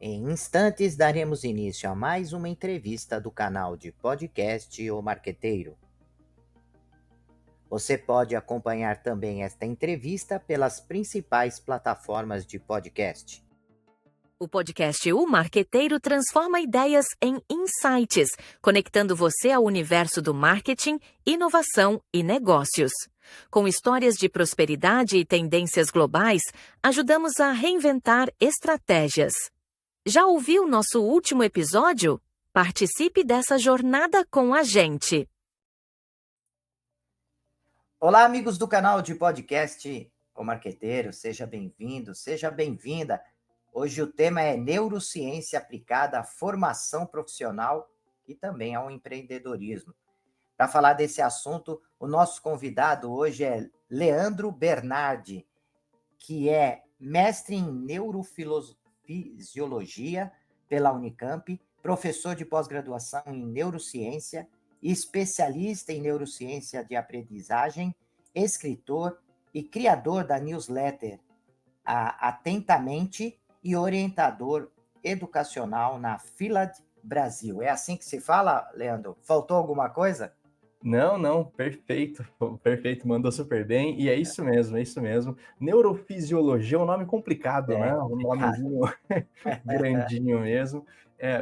Em instantes, daremos início a mais uma entrevista do canal de podcast O Marqueteiro. Você pode acompanhar também esta entrevista pelas principais plataformas de podcast. O podcast O Marqueteiro transforma ideias em insights, conectando você ao universo do marketing, inovação e negócios. Com histórias de prosperidade e tendências globais, ajudamos a reinventar estratégias. Já ouviu nosso último episódio? Participe dessa jornada com a gente. Olá, amigos do canal de podcast O Marqueteiro, seja bem-vindo, seja bem-vinda. Hoje o tema é neurociência aplicada à formação profissional e também ao empreendedorismo. Para falar desse assunto, o nosso convidado hoje é Leandro Bernardi, que é mestre em neurofisiologia pela Unicamp, professor de pós-graduação em neurociência, especialista em neurociência de aprendizagem, escritor e criador da newsletter Atentamente e orientador educacional na Philad Brasil. É assim que se fala, Leandro? Faltou alguma coisa? Não, perfeito, perfeito, mandou super bem, e é isso mesmo, é isso mesmo. Neurofisiologia é um nome complicado, É né? Um complicado. nomezinho grandinho mesmo.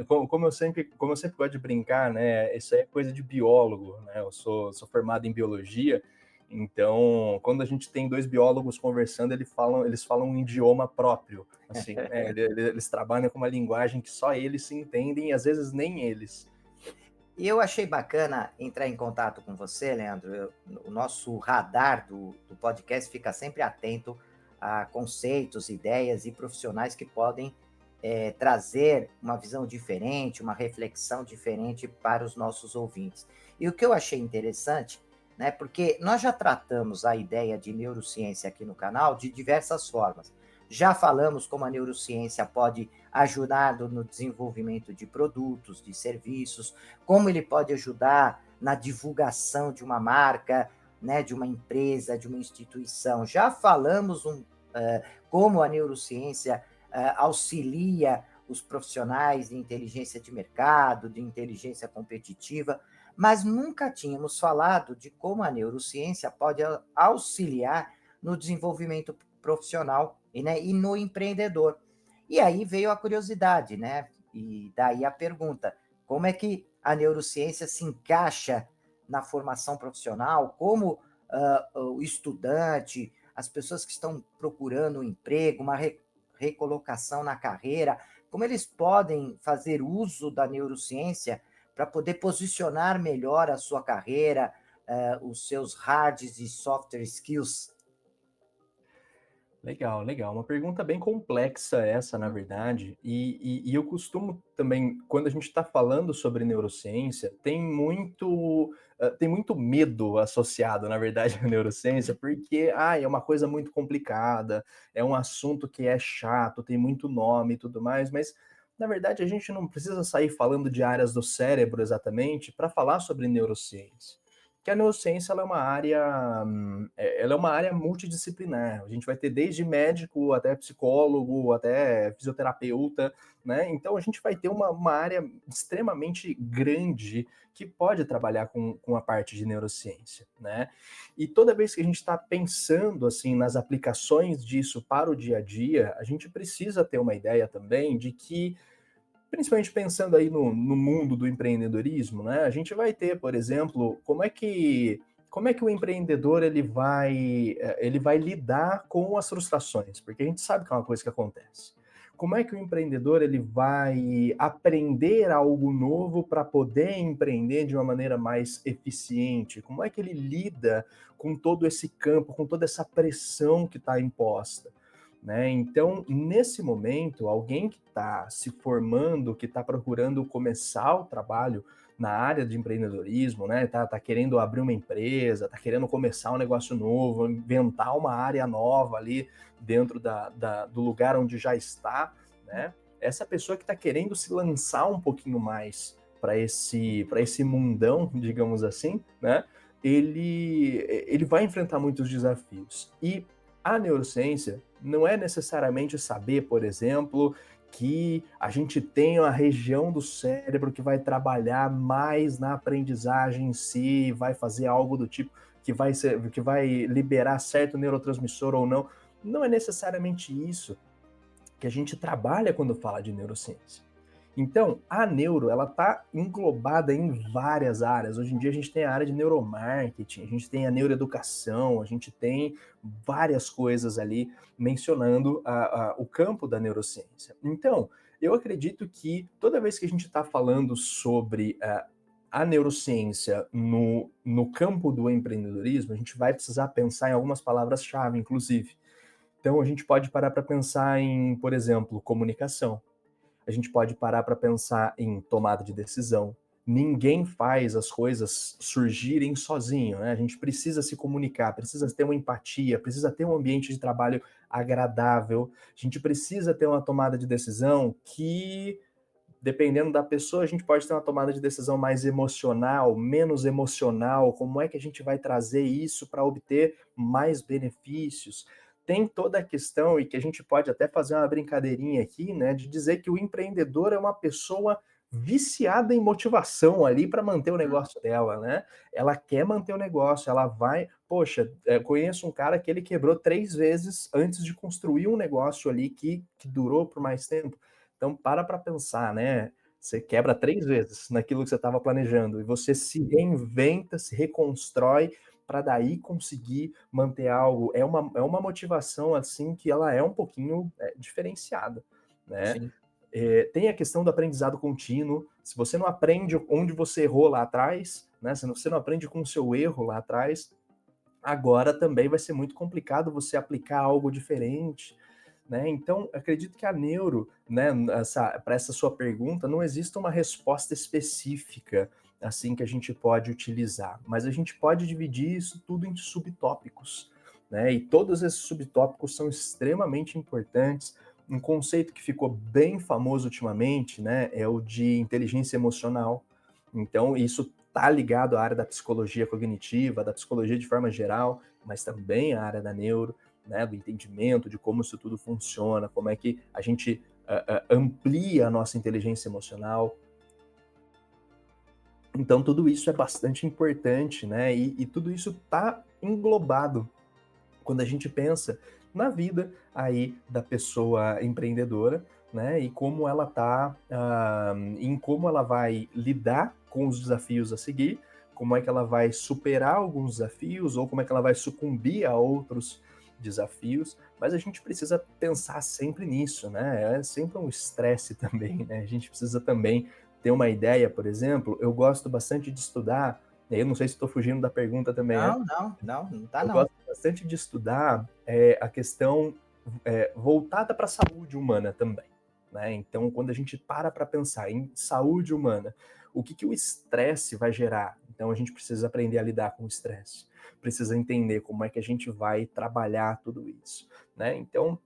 Como eu sempre gosto de brincar, né? Isso aí é coisa de biólogo, né? Eu sou formado em biologia, então quando a gente tem dois biólogos conversando, eles falam um idioma próprio, assim, né? Eles trabalham com uma linguagem que só eles se entendem, e às vezes nem eles. E eu achei bacana entrar em contato com você, Leandro. O nosso radar do podcast fica sempre atento a conceitos, ideias e profissionais que podem trazer uma visão diferente, uma reflexão diferente para os nossos ouvintes. E o que eu achei interessante, né, porque nós já tratamos a ideia de neurociência aqui no canal de diversas formas. Já falamos como a neurociência pode ajudar no desenvolvimento de produtos, de serviços, como ele pode ajudar na divulgação de uma marca, né, de uma empresa, de uma instituição. Já falamos como a neurociência auxilia os profissionais de inteligência de mercado, de inteligência competitiva, mas nunca tínhamos falado de como a neurociência pode auxiliar no desenvolvimento profissional e no empreendedor. E aí veio a curiosidade, né? E daí a pergunta: como é que a neurociência se encaixa na formação profissional? Como o estudante, as pessoas que estão procurando um emprego, uma recolocação na carreira, como eles podem fazer uso da neurociência para poder posicionar melhor a sua carreira, os seus hard e soft skills? Legal, legal. Uma pergunta bem complexa essa, na verdade, e eu costumo também, quando a gente está falando sobre neurociência, tem muito medo associado, na verdade, à neurociência, porque é uma coisa muito complicada, é um assunto que é chato, tem muito nome e tudo mais, mas na verdade a gente não precisa sair falando de áreas do cérebro exatamente para falar sobre neurociência. Que a neurociência ela é uma área multidisciplinar. A gente vai ter desde médico até psicólogo, até fisioterapeuta, né? Então a gente vai ter uma área extremamente grande que pode trabalhar com a parte de neurociência, né? E toda vez que a gente está pensando assim nas aplicações disso para o dia a dia, a gente precisa ter uma ideia também de que principalmente pensando aí no mundo do empreendedorismo, né? A gente vai ter, por exemplo, como é que o empreendedor ele vai lidar com as frustrações, porque a gente sabe que é uma coisa que acontece. Como é que o empreendedor ele vai aprender algo novo para poder empreender de uma maneira mais eficiente? Como é que ele lida com todo esse campo, com toda essa pressão que está imposta? Né? Então, nesse momento, alguém que está se formando, que está procurando começar o trabalho na área de empreendedorismo, né? Tá querendo abrir uma empresa, está querendo começar um negócio novo, inventar uma área nova ali dentro do lugar onde já está, né? Essa pessoa que está querendo se lançar um pouquinho mais para esse mundão, digamos assim, né? Ele vai enfrentar muitos desafios. E a neurociência não é necessariamente saber, por exemplo, que a gente tem a região do cérebro que vai trabalhar mais na aprendizagem em si, vai fazer algo do tipo que vai liberar certo neurotransmissor ou não. Não é necessariamente isso que a gente trabalha quando fala de neurociência. Então, a neuro, ela está englobada em várias áreas. Hoje em dia a gente tem a área de neuromarketing, a gente tem a neuroeducação, a gente tem várias coisas ali mencionando o campo da neurociência. Então, eu acredito que toda vez que a gente está falando sobre a neurociência no campo do empreendedorismo, a gente vai precisar pensar em algumas palavras-chave, inclusive. Então, a gente pode parar para pensar em, por exemplo, comunicação. A gente pode parar para pensar em tomada de decisão. Ninguém faz as coisas surgirem sozinho, né? A gente precisa se comunicar, precisa ter uma empatia, precisa ter um ambiente de trabalho agradável. A gente precisa ter uma tomada de decisão que, dependendo da pessoa, a gente pode ter uma tomada de decisão mais emocional, menos emocional. Como é que a gente vai trazer isso para obter mais benefícios? Tem toda a questão, e que a gente pode até fazer uma brincadeirinha aqui, né, de dizer que o empreendedor é uma pessoa viciada em motivação ali para manter o negócio dela, né? Ela quer manter o negócio, ela vai. Poxa, conheço um cara que ele quebrou 3 vezes antes de construir um negócio ali que durou por mais tempo. Então, para pensar, né? Você quebra 3 vezes naquilo que você estava planejando e você se reinventa, se reconstrói para daí conseguir manter algo. É uma motivação, assim, que ela é um pouquinho diferenciada, né? Sim. Tem a questão do aprendizado contínuo. Se você não aprende onde você errou lá atrás, né? Se você não aprende com o seu erro lá atrás, agora também vai ser muito complicado você aplicar algo diferente, né? Então, acredito que a neuro, né, para essa sua pergunta, não existe uma resposta específica assim que a gente pode utilizar, mas a gente pode dividir isso tudo em subtópicos, né? E todos esses subtópicos são extremamente importantes. Um conceito que ficou bem famoso ultimamente, né, é o de inteligência emocional. Então, isso está ligado à área da psicologia cognitiva, da psicologia de forma geral, mas também à área da neuro, né, do entendimento de como isso tudo funciona, como é que a gente amplia a nossa inteligência emocional. Então, tudo isso é bastante importante, né? E tudo isso está englobado quando a gente pensa na vida aí da pessoa empreendedora, né? E como ela tá, em como ela vai lidar com os desafios a seguir, como é que ela vai superar alguns desafios ou como é que ela vai sucumbir a outros desafios. Mas a gente precisa pensar sempre nisso, né? É sempre um estresse também, né? A gente precisa também ter uma ideia, por exemplo. Eu gosto bastante de estudar. Eu não sei se estou fugindo da pergunta também, né? Não tá Eu não. gosto bastante de estudar a questão voltada para a saúde humana também, né? Então, quando a gente para pensar em saúde humana, o que o estresse vai gerar? Então, a gente precisa aprender a lidar com o estresse, precisa entender como é que a gente vai trabalhar tudo isso, né? Então,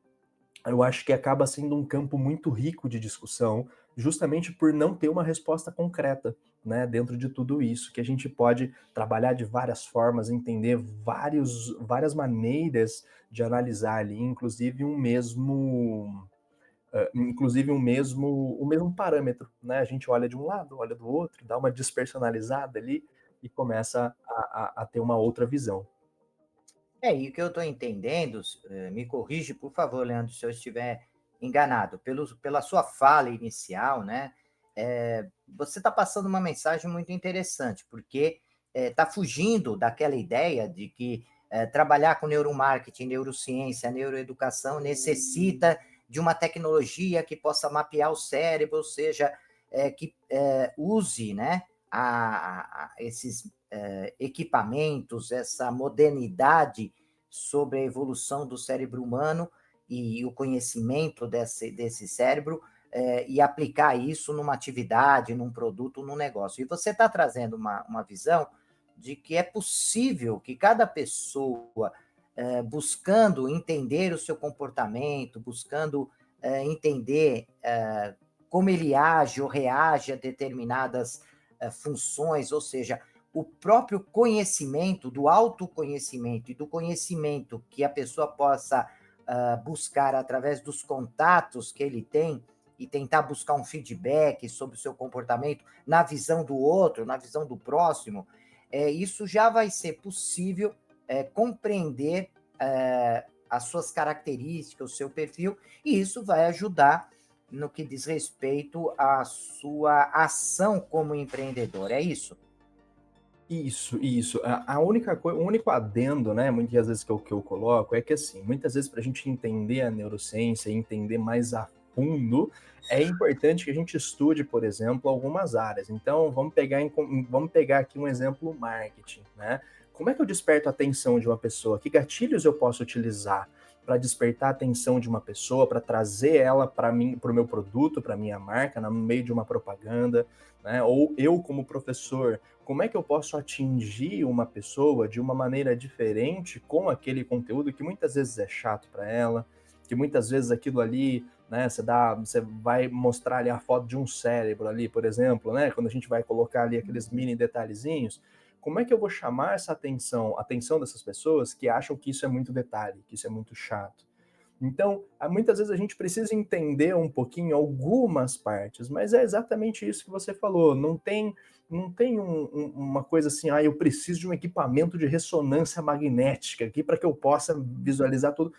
eu acho que acaba sendo um campo muito rico de discussão, justamente por não ter uma resposta concreta, né, dentro de tudo isso, que a gente pode trabalhar de várias formas, entender várias maneiras de analisar ali, o mesmo parâmetro, né? A gente olha de um lado, olha do outro, dá uma despersonalizada ali e começa a ter uma outra visão. E o que eu estou entendendo, me corrige, por favor, Leandro, se eu estiver enganado, pela sua fala inicial, né? Você está passando uma mensagem muito interessante, porque está fugindo daquela ideia de que trabalhar com neuromarketing, neurociência, neuroeducação necessita de uma tecnologia que possa mapear o cérebro, ou seja, que use, né, esses equipamentos, essa modernidade sobre a evolução do cérebro humano e o conhecimento desse cérebro e aplicar isso numa atividade, num produto, num negócio. E você está trazendo uma visão de que é possível que cada pessoa, buscando entender o seu comportamento, buscando entender como ele age ou reage a determinadas funções, ou seja, o próprio conhecimento, do autoconhecimento e do conhecimento que a pessoa possa buscar através dos contatos que ele tem e tentar buscar um feedback sobre o seu comportamento na visão do outro, na visão do próximo, isso já vai ser possível compreender as suas características, o seu perfil, e isso vai ajudar no que diz respeito à sua ação como empreendedor, é isso? Isso. O único adendo, né, muitas vezes que eu coloco é que, assim, muitas vezes para a gente entender a neurociência e entender mais a fundo, é importante que a gente estude, por exemplo, algumas áreas. Então, vamos pegar aqui um exemplo, marketing, né? Como é que eu desperto a atenção de uma pessoa? Que gatilhos eu posso utilizar para despertar a atenção de uma pessoa, para trazer ela para mim, para o meu produto, para minha marca, no meio de uma propaganda, né? Ou eu, como professor, como é que eu posso atingir uma pessoa de uma maneira diferente com aquele conteúdo que muitas vezes é chato para ela, que muitas vezes aquilo ali, né, você vai mostrar ali a foto de um cérebro ali, por exemplo, né, quando a gente vai colocar ali aqueles mini detalhezinhos, como é que eu vou chamar essa atenção, a atenção dessas pessoas que acham que isso é muito detalhe, que isso é muito chato? Então, muitas vezes a gente precisa entender um pouquinho algumas partes, mas é exatamente isso que você falou. Não tem uma coisa assim, eu preciso de um equipamento de ressonância magnética aqui para que eu possa visualizar tudo.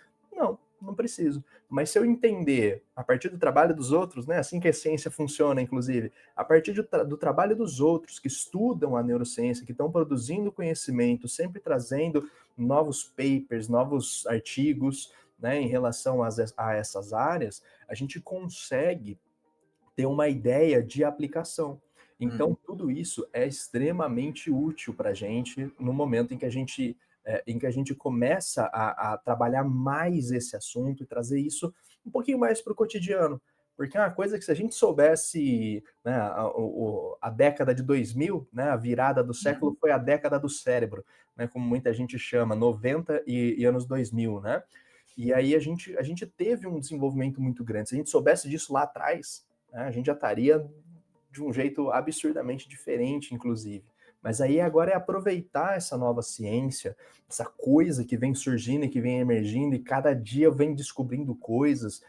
Não preciso. Mas se eu entender, a partir do trabalho dos outros, né, assim que a ciência funciona, inclusive, a partir do trabalho dos outros que estudam a neurociência, que estão produzindo conhecimento, sempre trazendo novos papers, novos artigos, né, em relação a essas áreas, a gente consegue ter uma ideia de aplicação. Então, tudo isso é extremamente útil para a gente no momento em que a gente começa a trabalhar mais esse assunto e trazer isso um pouquinho mais para o cotidiano. Porque é uma coisa que se a gente soubesse, né, a década de 2000, né, a virada do século foi a década do cérebro, né, como muita gente chama, 90 e anos 2000, né? E aí a gente teve um desenvolvimento muito grande. Se a gente soubesse disso lá atrás, né, a gente já estaria de um jeito absurdamente diferente, inclusive. Mas aí agora é aproveitar essa nova ciência, essa coisa que vem surgindo e que vem emergindo, e cada dia vem descobrindo coisas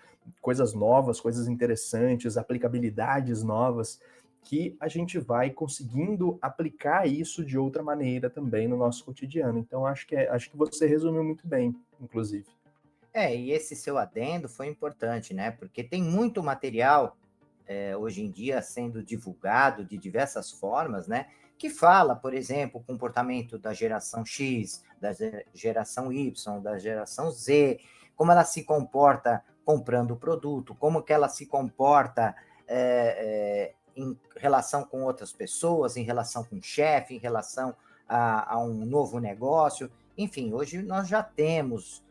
novas, coisas interessantes, aplicabilidades novas, que a gente vai conseguindo aplicar isso de outra maneira também no nosso cotidiano. Então acho que você resumiu muito bem, inclusive. E esse seu adendo foi importante, né? Porque tem muito material hoje em dia sendo divulgado de diversas formas, né? Que fala, por exemplo, o comportamento da geração X, da geração Y, da geração Z, como ela se comporta comprando o produto, como que ela se comporta em relação com outras pessoas, em relação com o chefe, em relação a um novo negócio. Enfim, hoje nós já temos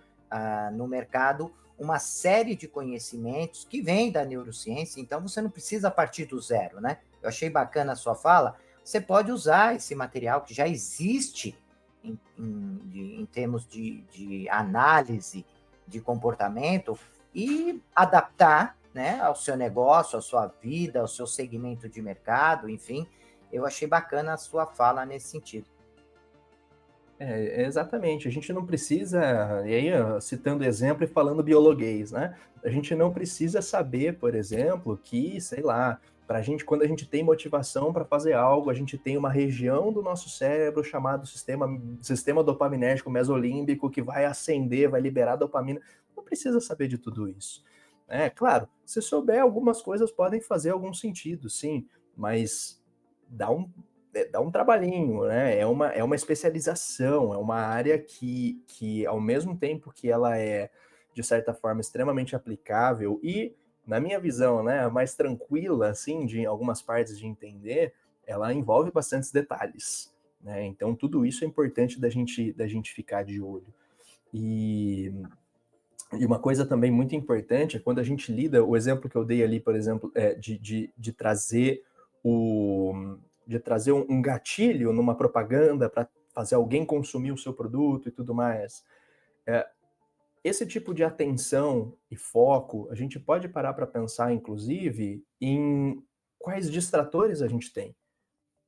no mercado uma série de conhecimentos que vêm da neurociência, então você não precisa partir do zero, né? Eu achei bacana a sua fala. Você pode usar esse material que já existe em termos de análise de comportamento e adaptar, né, ao seu negócio, à sua vida, ao seu segmento de mercado, enfim. Eu achei bacana a sua fala nesse sentido. Exatamente. A gente não precisa, e aí citando exemplo e falando biologuês, né? A gente não precisa saber, por exemplo, que, sei lá, quando a gente tem motivação para fazer algo, a gente tem uma região do nosso cérebro chamado sistema dopaminérgico mesolímbico que vai acender, vai liberar dopamina. Não precisa saber de tudo isso. Claro, se souber, algumas coisas podem fazer algum sentido, sim, mas dá um trabalhinho, né? É uma especialização, é uma área que, ao mesmo tempo que ela é, de certa forma, extremamente aplicável e, na minha visão, né, mais tranquila, assim, de algumas partes de entender, ela envolve bastantes detalhes, né? Então, tudo isso é importante da gente ficar de olho. E uma coisa também muito importante é quando a gente lida, o exemplo que eu dei ali, por exemplo, de trazer um gatilho numa propaganda para fazer alguém consumir o seu produto e tudo mais. Esse tipo de atenção e foco, a gente pode parar para pensar, inclusive, em quais distratores a gente tem.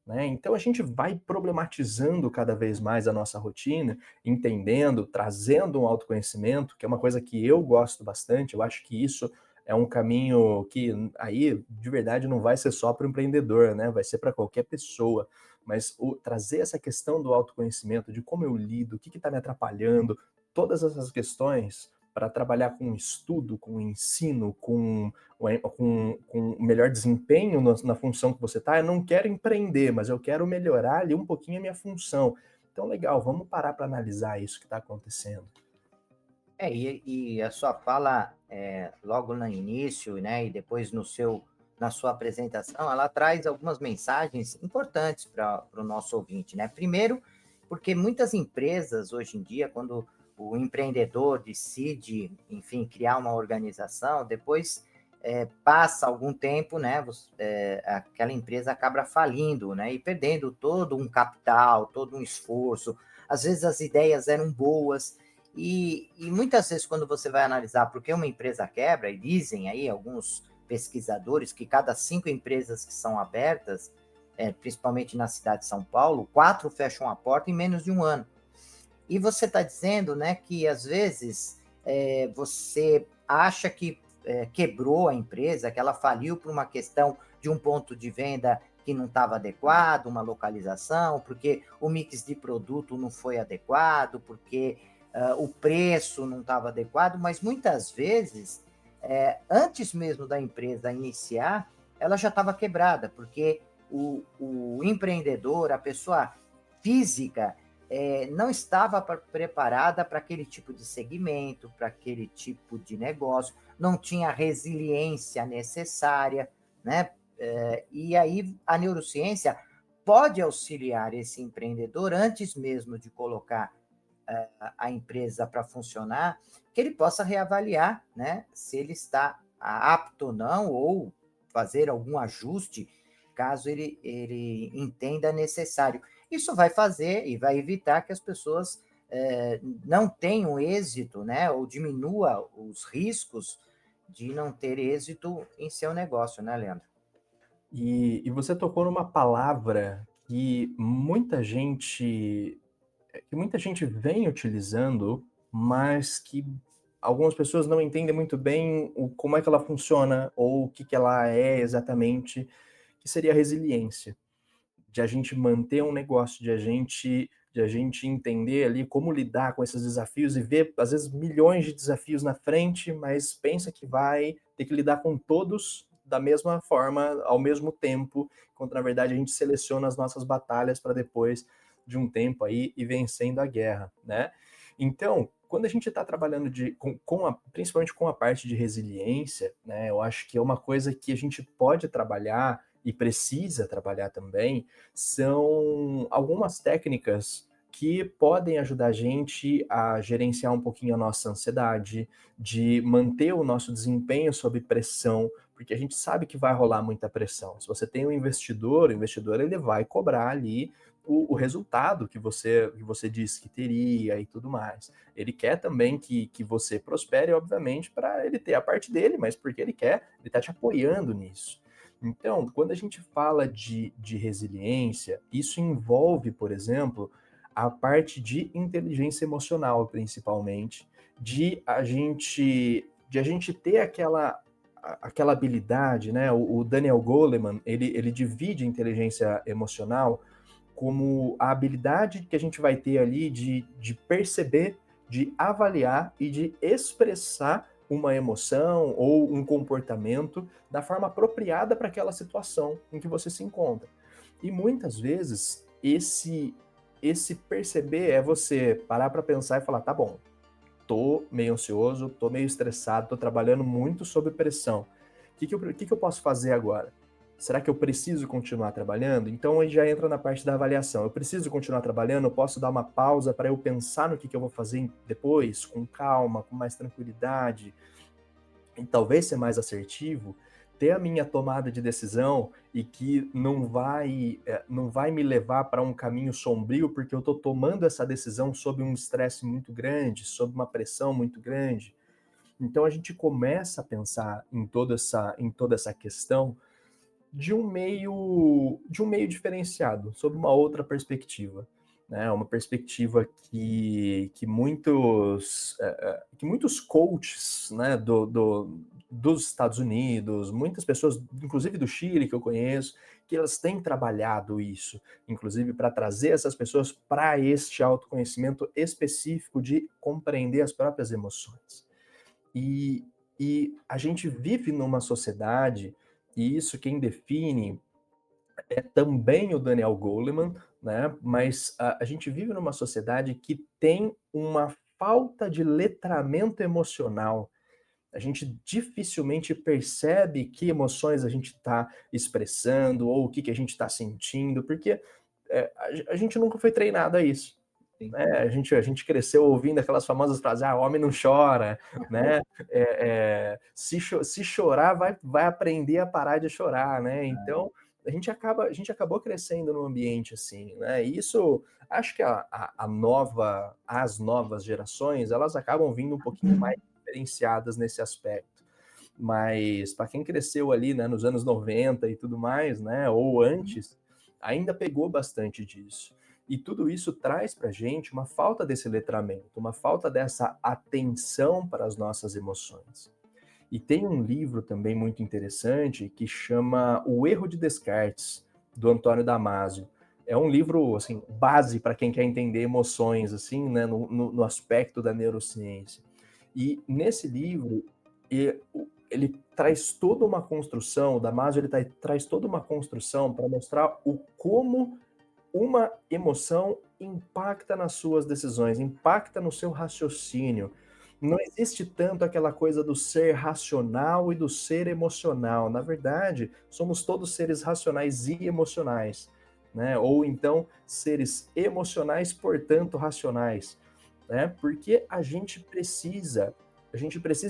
Né? Então a gente vai problematizando cada vez mais a nossa rotina, entendendo, trazendo um autoconhecimento, que é uma coisa que eu gosto bastante. Eu acho que isso é um caminho que aí, de verdade, não vai ser só para o empreendedor, né? Vai ser para qualquer pessoa. Mas trazer essa questão do autoconhecimento, de como eu lido, o que está me atrapalhando, todas essas questões para trabalhar com estudo, com ensino, com melhor desempenho na função que você está. Eu não quero empreender, mas eu quero melhorar ali um pouquinho a minha função. Então, legal, vamos parar para analisar isso que está acontecendo. E a sua fala, logo no início, né, e depois na sua apresentação, ela traz algumas mensagens importantes para o nosso ouvinte, né? Primeiro, porque muitas empresas, hoje em dia, quando o empreendedor decide, enfim, criar uma organização, depois passa algum tempo, né, aquela empresa acaba falindo, né, e perdendo todo um capital, todo um esforço. Às vezes as ideias eram boas, e muitas vezes, quando você vai analisar por que uma empresa quebra, e dizem aí alguns pesquisadores que cada 5 empresas que são abertas, principalmente na cidade de São Paulo, 4 fecham a porta em menos de um ano. E você está dizendo, né, que às vezes você acha que quebrou a empresa, que ela faliu por uma questão de um ponto de venda que não estava adequado, uma localização, porque o mix de produto não foi adequado, porque o preço não estava adequado, mas muitas vezes, antes mesmo da empresa iniciar, ela já estava quebrada, porque o empreendedor, a pessoa física, não estava preparada para aquele tipo de segmento, para aquele tipo de negócio, não tinha a resiliência necessária, né? E aí a neurociência pode auxiliar esse empreendedor antes mesmo de colocar a empresa para funcionar, que ele possa reavaliar, né, se ele está apto ou não, ou fazer algum ajuste, caso ele entenda necessário. Isso vai fazer e vai evitar que as pessoas não tenham êxito, né, ou diminua os riscos de não ter êxito em seu negócio, né, Leandro? E você tocou numa palavra que muita gente vem utilizando, mas que algumas pessoas não entendem muito bem como é que ela funciona ou o que, que ela é exatamente, que seria a resiliência. De a gente manter um negócio, de a gente entender ali como lidar com esses desafios e ver, às vezes, milhões de desafios na frente, mas pensa que vai ter que lidar com todos da mesma forma, ao mesmo tempo, quando na verdade a gente seleciona as nossas batalhas para depois de um tempo aí ir vencendo a guerra, né? Então, quando a gente está trabalhando principalmente com a parte de resiliência, né, eu acho que é uma coisa que a gente pode trabalhar e precisa trabalhar também, são algumas técnicas que podem ajudar a gente a gerenciar um pouquinho a nossa ansiedade, de manter o nosso desempenho sob pressão, porque a gente sabe que vai rolar muita pressão. Se você tem um investidor, o investidor ele vai cobrar ali o resultado que você disse que teria e tudo mais. Ele quer também que você prospere, obviamente, para ele ter a parte dele, mas porque ele está te apoiando nisso. Então, quando a gente fala de resiliência, isso envolve, por exemplo, a parte de inteligência emocional, principalmente, de a gente ter aquela habilidade, né? O Daniel Goleman, ele divide a inteligência emocional como a habilidade que a gente vai ter ali de perceber, de avaliar e de expressar uma emoção ou um comportamento da forma apropriada para aquela situação em que você se encontra. E muitas vezes esse perceber é você parar para pensar e falar, tá bom, tô meio ansioso, tô meio estressado, tô trabalhando muito sob pressão. O que eu posso fazer agora? Será que eu preciso continuar trabalhando? Então aí já entra na parte da avaliação. Eu preciso continuar trabalhando? Eu posso dar uma pausa para eu pensar no que eu vou fazer depois, com calma, com mais tranquilidade, e talvez ser mais assertivo, ter a minha tomada de decisão e que não vai me levar para um caminho sombrio porque eu estou tomando essa decisão sob um estresse muito grande, sob uma pressão muito grande. Então a gente começa a pensar em toda essa questão de um meio diferenciado, sob uma outra perspectiva, né? Uma perspectiva que muitos coaches, né, dos Estados Unidos, muitas pessoas, inclusive do Chile, que eu conheço, que elas têm trabalhado isso, inclusive para trazer essas pessoas para este autoconhecimento específico de compreender as próprias emoções. E, e a gente vive numa sociedade, e isso quem define é também o Daniel Goleman, né? Mas a gente vive numa sociedade que tem uma falta de letramento emocional. A gente dificilmente percebe que emoções a gente está expressando ou o que, que a gente está sentindo, porque a gente nunca foi treinado a isso. Né? A gente cresceu ouvindo aquelas famosas frases, homem não chora, né? Se chorar, vai aprender a parar de chorar, né? Então, a gente acabou crescendo num ambiente assim, né? E isso, acho que as novas gerações, elas acabam vindo um pouquinho mais diferenciadas nesse aspecto. Mas para quem cresceu ali, né, nos anos 90 e tudo mais, né, ou antes, ainda pegou bastante disso. E tudo isso traz para a gente uma falta desse letramento, uma falta dessa atenção para as nossas emoções. E tem um livro também muito interessante que chama O Erro de Descartes, do Antônio Damasio. É um livro, assim, base para quem quer entender emoções, assim, né, no aspecto da neurociência. E nesse livro, ele traz toda uma construção, o Damasio traz toda uma construção para mostrar o como uma emoção impacta nas suas decisões, impacta no seu raciocínio. Não existe tanto aquela coisa do ser racional e do ser emocional. Na verdade, somos todos seres racionais e emocionais, né? Ou então seres emocionais, portanto racionais, né? Porque a gente precisa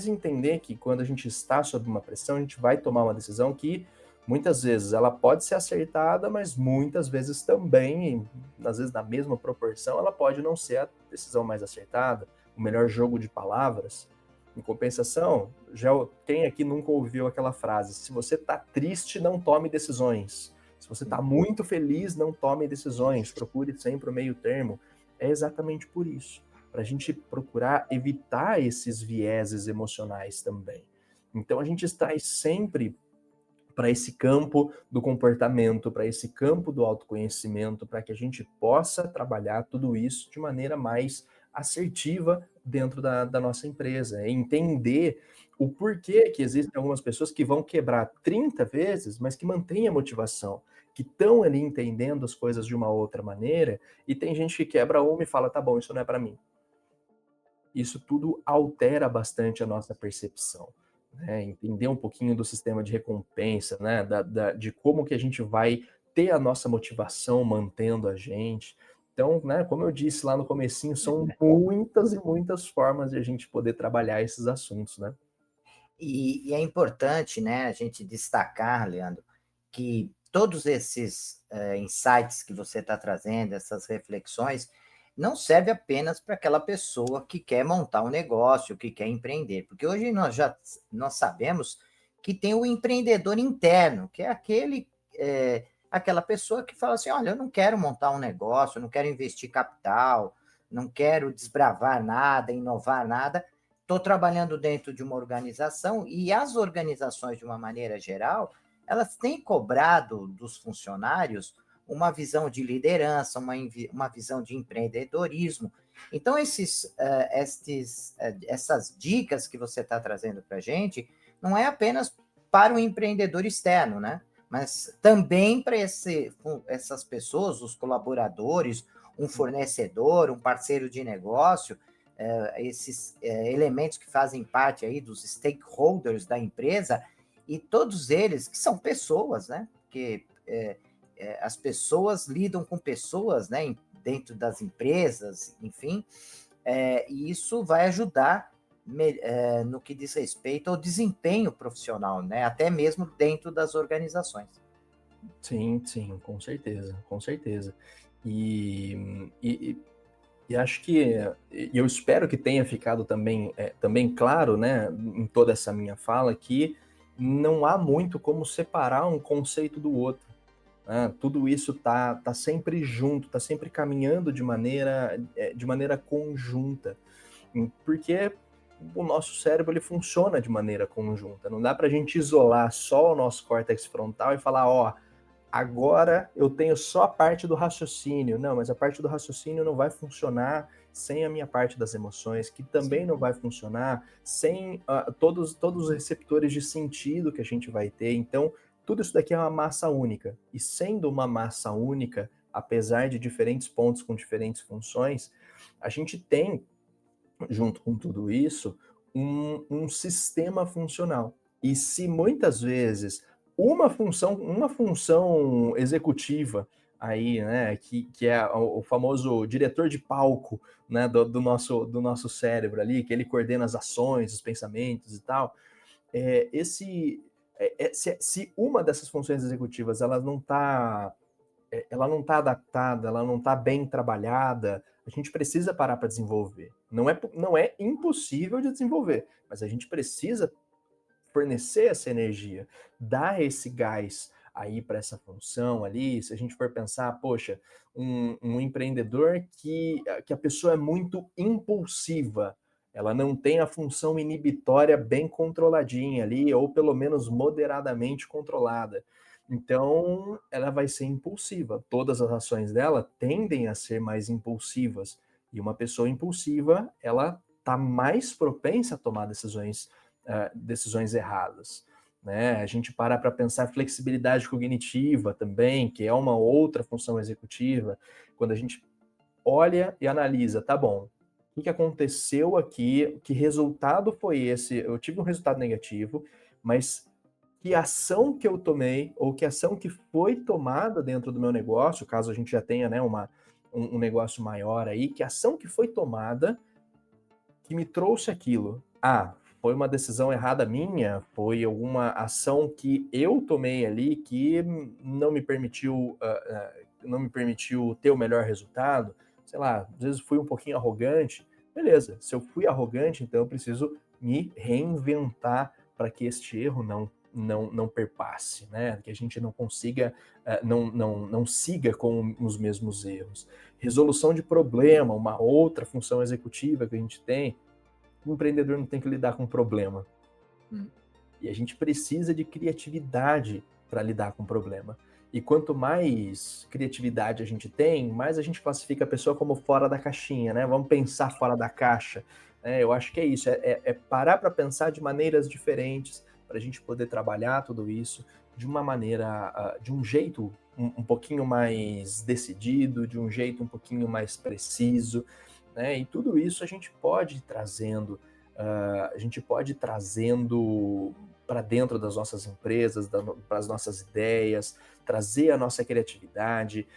entender que quando a gente está sob uma pressão, a gente vai tomar uma decisão que muitas vezes ela pode ser acertada, mas muitas vezes também, às vezes na mesma proporção, ela pode não ser a decisão mais acertada, o melhor jogo de palavras. Em compensação, quem aqui nunca ouviu aquela frase? Se você está triste, não tome decisões. Se você está muito feliz, não tome decisões. Procure sempre o meio termo. É exatamente por isso, para a gente procurar evitar esses vieses emocionais também. Então a gente traz sempre para esse campo do comportamento, para esse campo do autoconhecimento, para que a gente possa trabalhar tudo isso de maneira mais assertiva dentro da nossa empresa. Entender o porquê que existem algumas pessoas que vão quebrar 30 vezes, mas que mantêm a motivação, que estão ali entendendo as coisas de uma outra maneira, e tem gente que quebra uma e fala, tá bom, isso não é para mim. Isso tudo altera bastante a nossa percepção. Né? Entender um pouquinho do sistema de recompensa, né? De como que a gente vai ter a nossa motivação mantendo a gente. Então, né, como eu disse lá no comecinho, são muitas e muitas formas de a gente poder trabalhar esses assuntos, né? E é importante, né, a gente destacar, Leandro, que todos esses insights que você está trazendo, essas reflexões, não serve apenas para aquela pessoa que quer montar um negócio, que quer empreender, porque hoje nós sabemos que tem o empreendedor interno, que é aquela pessoa que fala assim, olha, eu não quero montar um negócio, eu não quero investir capital, não quero desbravar nada, inovar nada, estou trabalhando dentro de uma organização e as organizações, de uma maneira geral, elas têm cobrado dos funcionários uma visão de liderança, uma visão de empreendedorismo. Então, essas dicas que você está trazendo para a gente não é apenas para o empreendedor externo, né? Mas também para essas pessoas, os colaboradores, um fornecedor, um parceiro de negócio, esses elementos que fazem parte aí dos stakeholders da empresa, e todos eles que são pessoas, né? Porque as pessoas lidam com pessoas, né? Dentro das empresas, enfim, e isso vai ajudar no que diz respeito ao desempenho profissional, né? Até mesmo dentro das organizações. Sim, sim, com certeza, com certeza. E acho que, e eu espero que tenha ficado também claro, né, em toda essa minha fala, que não há muito como separar um conceito do outro. Né? Tudo isso tá sempre junto, tá sempre caminhando de maneira conjunta. Porque o nosso cérebro ele funciona de maneira conjunta. Não dá para a gente isolar só o nosso córtex frontal e falar, ó, agora eu tenho só a parte do raciocínio. Não, mas a parte do raciocínio não vai funcionar sem a minha parte das emoções, que também não vai funcionar sem todos os receptores de sentido que a gente vai ter. Então, tudo isso daqui é uma massa única. E sendo uma massa única, apesar de diferentes pontos com diferentes funções, a gente tem, junto com tudo isso, um sistema funcional. E se muitas vezes uma função executiva aí, né, que é o famoso diretor de palco, né, do nosso cérebro ali, que ele coordena as ações, os pensamentos e tal, se uma dessas funções executivas ela não está adaptada, ela não está bem trabalhada, a gente precisa parar para desenvolver. Não é impossível de desenvolver, mas a gente precisa fornecer essa energia, dar esse gás aí para essa função ali. Se a gente for pensar, poxa, um empreendedor que a pessoa é muito impulsiva, ela não tem a função inibitória bem controladinha ali, ou pelo menos moderadamente controlada. Então, ela vai ser impulsiva. Todas as ações dela tendem a ser mais impulsivas. E uma pessoa impulsiva, ela está mais propensa a tomar decisões erradas. Né? A gente para pensar flexibilidade cognitiva também, que é uma outra função executiva. Quando a gente olha e analisa, tá bom, o que aconteceu aqui, que resultado foi esse? Eu tive um resultado negativo, mas que ação que eu tomei, ou que ação que foi tomada dentro do meu negócio, caso a gente já tenha, né, um negócio maior aí, que ação que foi tomada que me trouxe aquilo? Foi uma decisão errada minha, foi alguma ação que eu tomei ali que não me permitiu ter o melhor resultado. Sei lá, às vezes fui um pouquinho arrogante. Beleza, se eu fui arrogante, então eu preciso me reinventar para que este erro não perpasse, né? Que a gente não consiga, não siga com os mesmos erros. Resolução de problema, uma outra função executiva que a gente tem. O empreendedor não tem que lidar com problema. E a gente precisa de criatividade para lidar com problema. E quanto mais criatividade a gente tem, mais a gente classifica a pessoa como fora da caixinha, né? Vamos pensar fora da caixa. Eu acho que é isso, é parar para pensar de maneiras diferentes, para a gente poder trabalhar tudo isso de uma maneira, de um jeito um pouquinho mais decidido, de um jeito um pouquinho mais preciso, né? E tudo isso a gente pode ir trazendo, para dentro das nossas empresas, para as nossas ideias, trazer a nossa criatividade.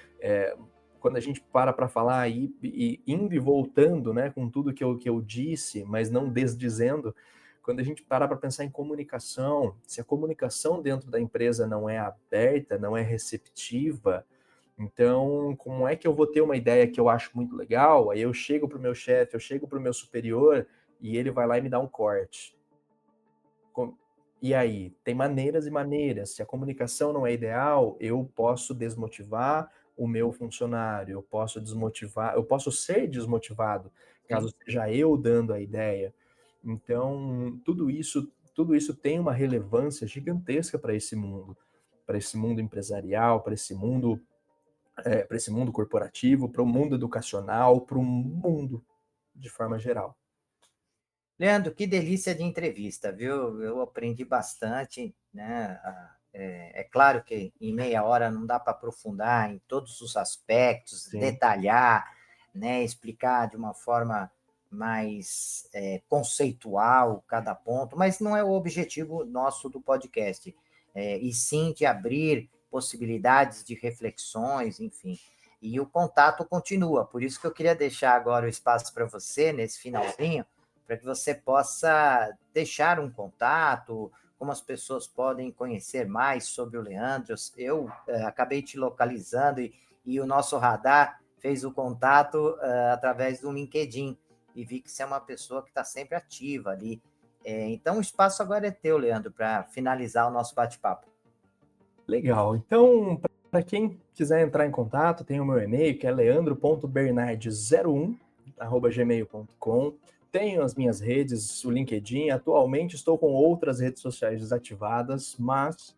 Quando a gente para falar e indo e voltando, né, com tudo que eu disse, mas não desdizendo, quando a gente para pensar em comunicação, se a comunicação dentro da empresa não é aberta, não é receptiva, então como é que eu vou ter uma ideia que eu acho muito legal, aí eu chego para o meu chefe, eu chego para o meu superior e ele vai lá e me dá um corte. E aí, tem maneiras e maneiras. Se a comunicação não é ideal, eu posso desmotivar o meu funcionário, eu posso ser desmotivado, caso seja eu dando a ideia. Então, tudo isso tem uma relevância gigantesca para esse mundo empresarial, para esse mundo corporativo, para o mundo educacional, para o mundo de forma geral. Leandro, que delícia de entrevista, viu? Eu aprendi bastante, né? É claro que em meia hora não dá para aprofundar em todos os aspectos, Sim. Detalhar, né? Explicar de uma forma mais conceitual cada ponto, mas não é o objetivo nosso do podcast, e sim de abrir possibilidades de reflexões, enfim. E o contato continua, por isso que eu queria deixar agora o espaço para você, nesse finalzinho, para que você possa deixar um contato, como as pessoas podem conhecer mais sobre o Leandro. Eu acabei te localizando e o nosso radar fez o contato através do LinkedIn e vi que você é uma pessoa que está sempre ativa ali. Então, o espaço agora é teu, Leandro, para finalizar o nosso bate-papo. Legal. Então, para quem quiser entrar em contato, tem o meu e-mail, que é leandro.bernardes01@gmail.com. tenho as minhas redes, o LinkedIn. Atualmente estou com outras redes sociais desativadas, mas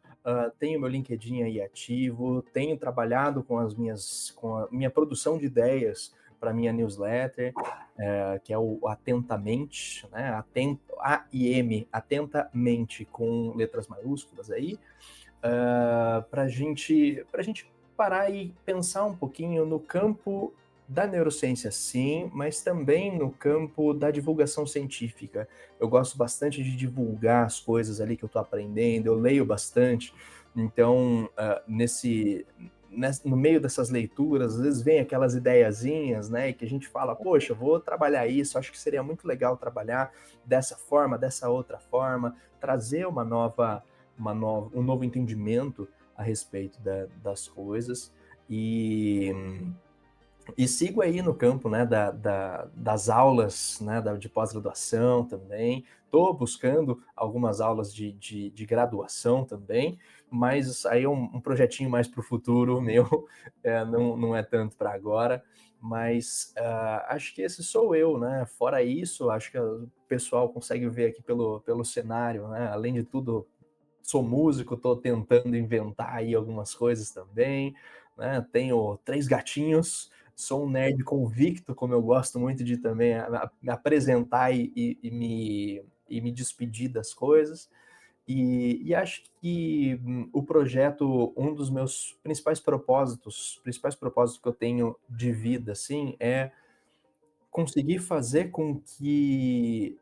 tenho meu LinkedIn aí ativo, tenho trabalhado com a minha produção de ideias para minha newsletter, que é o Atentamente, né? AIM, Atentamente, com letras maiúsculas aí, para gente parar e pensar um pouquinho no campo da neurociência, sim, mas também no campo da divulgação científica. Eu gosto bastante de divulgar as coisas ali que eu estou aprendendo, eu leio bastante, então, no meio dessas leituras, às vezes vem aquelas ideiazinhas, né, que a gente fala, poxa, eu vou trabalhar isso, acho que seria muito legal trabalhar dessa forma, dessa outra forma, trazer um novo entendimento a respeito das coisas, e sigo aí no campo, né, das aulas, né, de pós-graduação também. Estou buscando algumas aulas de graduação também, mas aí é um projetinho mais para o futuro meu, não é tanto para agora. Mas acho que esse sou eu, né? Fora isso, acho que o pessoal consegue ver aqui pelo cenário, né? Além de tudo, sou músico, estou tentando inventar aí algumas coisas também, né? Tenho 3 gatinhos, sou um nerd convicto, como eu gosto muito de também me apresentar e me despedir das coisas. E acho que o projeto, um dos meus principais propósitos que eu tenho de vida, assim, é conseguir fazer com que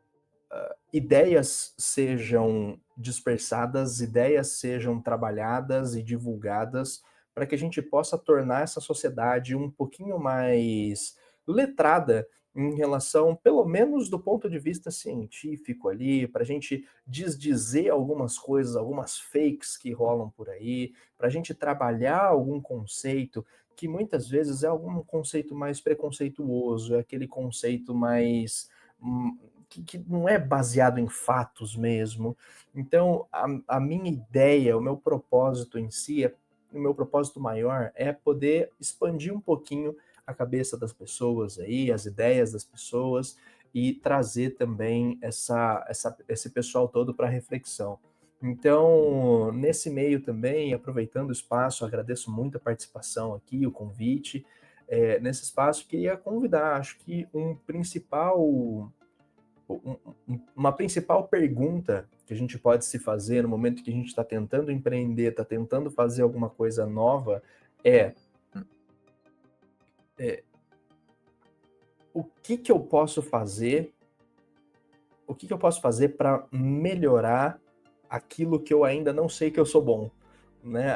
ideias sejam dispersadas, ideias sejam trabalhadas e divulgadas para que a gente possa tornar essa sociedade um pouquinho mais letrada em relação, pelo menos do ponto de vista científico ali, para a gente desdizer algumas coisas, algumas fakes que rolam por aí, para a gente trabalhar algum conceito que muitas vezes é algum conceito mais preconceituoso, é aquele conceito mais que não é baseado em fatos mesmo. Então, a minha ideia, o meu propósito em si, o meu propósito maior é poder expandir um pouquinho a cabeça das pessoas aí, as ideias das pessoas, e trazer também esse pessoal todo para reflexão. Então, nesse meio também, aproveitando o espaço, agradeço muito a participação aqui, o convite. Nesse espaço, queria convidar, acho que uma principal pergunta que a gente pode se fazer no momento que a gente está tentando empreender, está tentando fazer alguma coisa nova, é o que eu posso fazer para melhorar aquilo que eu ainda não sei que eu sou bom, né?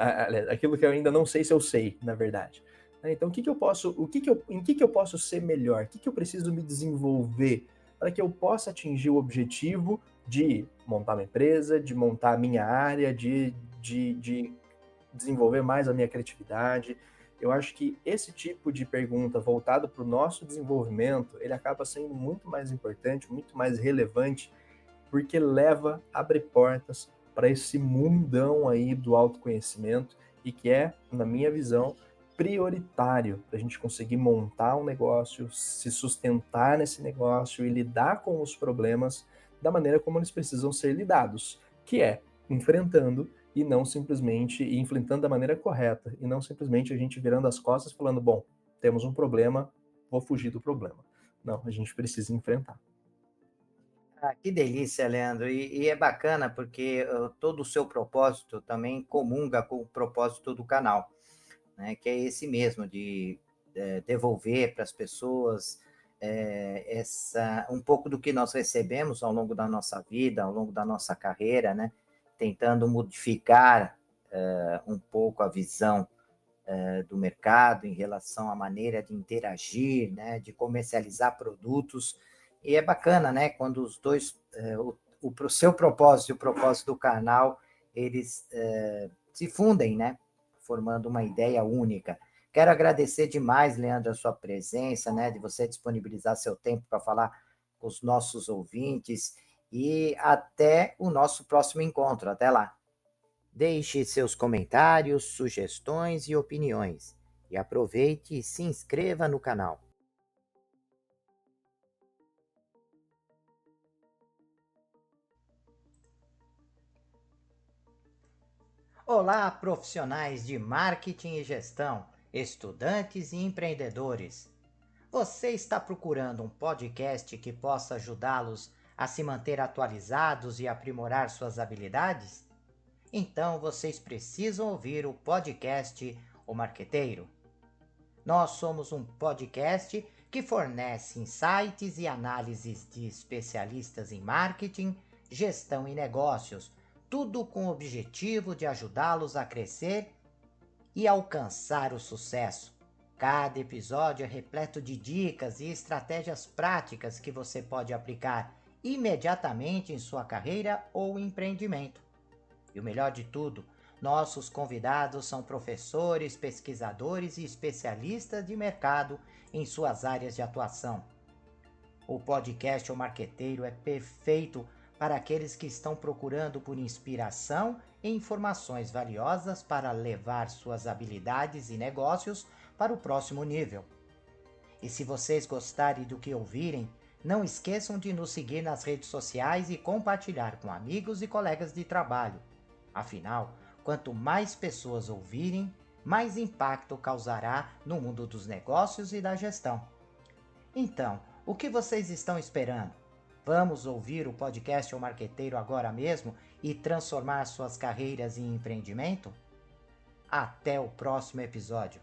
Aquilo que eu ainda não sei se eu sei, na verdade. Então, em que eu posso ser melhor? O que eu preciso me desenvolver para que eu possa atingir o objetivo de montar uma empresa, de montar a minha área, de desenvolver mais a minha criatividade? Eu acho que esse tipo de pergunta voltado para o nosso desenvolvimento, ele acaba sendo muito mais importante, muito mais relevante, porque abre portas para esse mundão aí do autoconhecimento e que é, na minha visão, prioritário para a gente conseguir montar um negócio, se sustentar nesse negócio e lidar com os problemas da maneira como eles precisam ser lidados, que é enfrentando e não simplesmente enfrentando da maneira correta e não simplesmente a gente virando as costas falando, bom, temos um problema, vou fugir do problema. Não, a gente precisa enfrentar. Que delícia, Leandro. E é bacana porque todo o seu propósito também comunga com o propósito do canal, né? Que é esse mesmo, de devolver para as pessoas um pouco do que nós recebemos ao longo da nossa vida, ao longo da nossa carreira, né? Tentando modificar um pouco a visão do mercado em relação à maneira de interagir, né? De comercializar produtos. E é bacana, né? Quando os dois, o seu propósito e o propósito do canal, eles se fundem, né? Formando uma ideia única. Quero agradecer demais, Leandro, a sua presença, né? De você disponibilizar seu tempo para falar com os nossos ouvintes. E até o nosso próximo encontro. Até lá. Deixe seus comentários, sugestões e opiniões. E aproveite e se inscreva no canal. Olá, profissionais de marketing e gestão, estudantes e empreendedores. Você está procurando um podcast que possa ajudá-los a se manter atualizados e aprimorar suas habilidades? Então vocês precisam ouvir o podcast O Marqueteiro. Nós somos um podcast que fornece insights e análises de especialistas em marketing, gestão e negócios, tudo com o objetivo de ajudá-los a crescer e alcançar o sucesso. Cada episódio é repleto de dicas e estratégias práticas que você pode aplicar imediatamente em sua carreira ou empreendimento. E o melhor de tudo, nossos convidados são professores, pesquisadores e especialistas de mercado em suas áreas de atuação. O podcast O Marqueteiro é perfeito para aqueles que estão procurando por inspiração e informações valiosas para levar suas habilidades e negócios para o próximo nível. E se vocês gostarem do que ouvirem, não esqueçam de nos seguir nas redes sociais e compartilhar com amigos e colegas de trabalho. Afinal, quanto mais pessoas ouvirem, mais impacto causará no mundo dos negócios e da gestão. Então, o que vocês estão esperando? Vamos ouvir o podcast O Marqueteiro agora mesmo e transformar suas carreiras em empreendimento? Até o próximo episódio.